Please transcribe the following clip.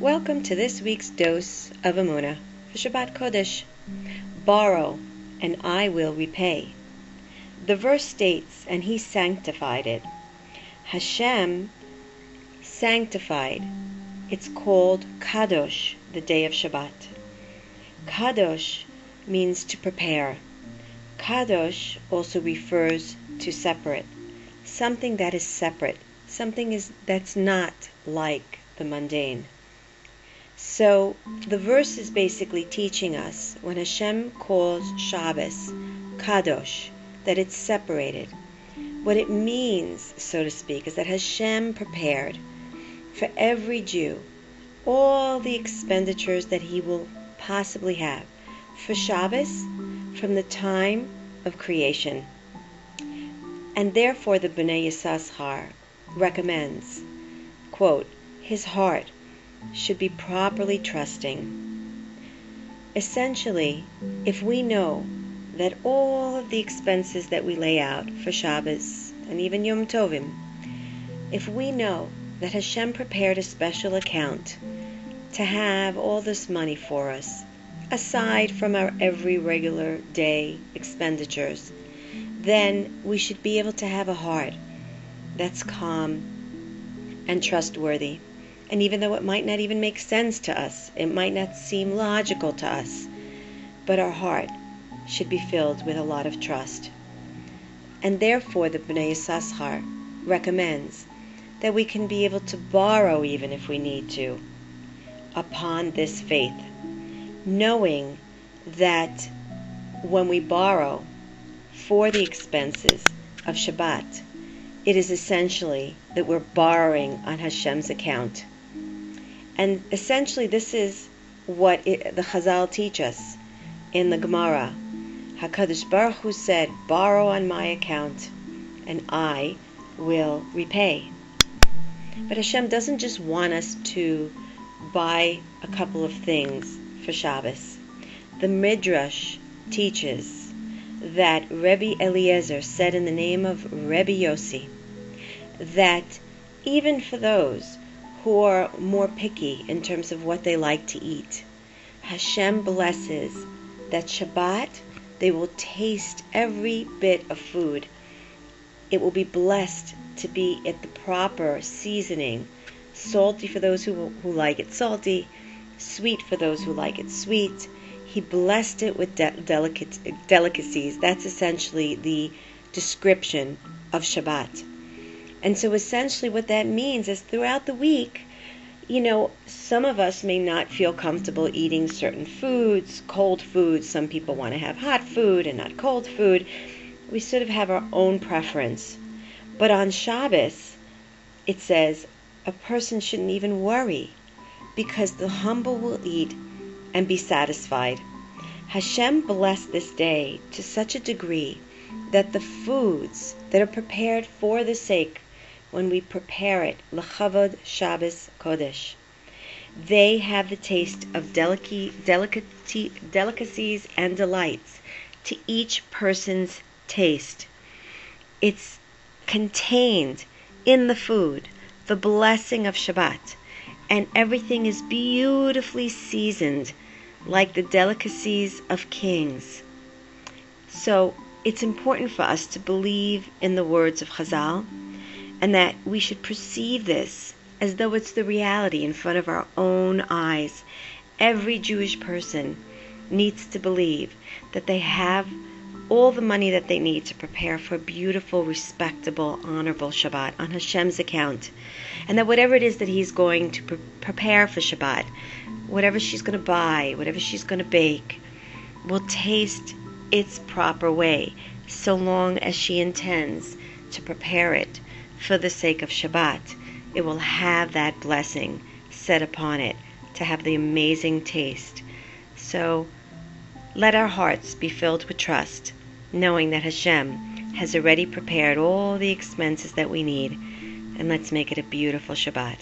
Welcome to this week's dose of Emuna for Shabbat Kodesh. Borrow, and I will repay. The verse states, and he sanctified it. Hashem sanctified. It's called Kadosh, the day of Shabbat. Kadosh means to prepare. Kadosh also refers to separate. Something that is separate. Something that's not like the mundane. So the verse is basically teaching us when Hashem calls Shabbos Kadosh, that it's separated. What it means, so to speak, is that Hashem prepared for every Jew all the expenditures that he will possibly have for Shabbos from the time of creation. And therefore the Bnei Yissaschar recommends, quote, his heart should be properly trusting. Essentially, if we know that all of the expenses that we lay out for Shabbos and even Yom Tovim, if we know that Hashem prepared a special account to have all this money for us, aside from our every regular day expenditures, then we should be able to have a heart that's calm and trustworthy. And even though it might not even make sense to us, it might not seem logical to us, but our heart should be filled with a lot of trust. And therefore the Bnei Yissaschar recommends that we can be able to borrow even if we need to upon this faith, knowing that when we borrow for the expenses of Shabbat, it is essentially that we're borrowing on Hashem's account. And essentially this is what the Chazal teach us in the Gemara. HaKadosh Baruch Hu said, borrow on my account and I will repay. But Hashem doesn't just want us to buy a couple of things for Shabbos. The Midrash teaches that Rebbe Eliezer said in the name of Rebbe Yossi that even for those who are more picky in terms of what they like to eat, Hashem blesses that Shabbat they will taste every bit of food. It will be blessed to be at the proper seasoning, salty for those who like it salty, sweet for those who like it sweet. He blessed it with delicacies. That's essentially the description of Shabbat. And so essentially what that means is throughout the week, some of us may not feel comfortable eating certain foods, cold foods. Some people want to have hot food and not cold food. We sort of have our own preference. But on Shabbos, it says a person shouldn't even worry because the humble will eat and be satisfied. Hashem blessed this day to such a degree that the foods that are prepared for the sake, when we prepare it, l'chavod Shabbos Kodesh, they have the taste of delicacies and delights to each person's taste. It's contained in the food, the blessing of Shabbat, and everything is beautifully seasoned like the delicacies of kings. So it's important for us to believe in the words of Chazal, and that we should perceive this as though it's the reality in front of our own eyes. Every Jewish person needs to believe that they have all the money that they need to prepare for a beautiful, respectable, honorable Shabbat on Hashem's account. And that whatever it is that He's going to prepare for Shabbat, whatever she's going to buy, whatever she's going to bake, will taste its proper way, so long as she intends to prepare it for the sake of Shabbat. It will have that blessing set upon it to have the amazing taste. So let our hearts be filled with trust, knowing that Hashem has already prepared all the expenses that we need, and let's make it a beautiful Shabbat.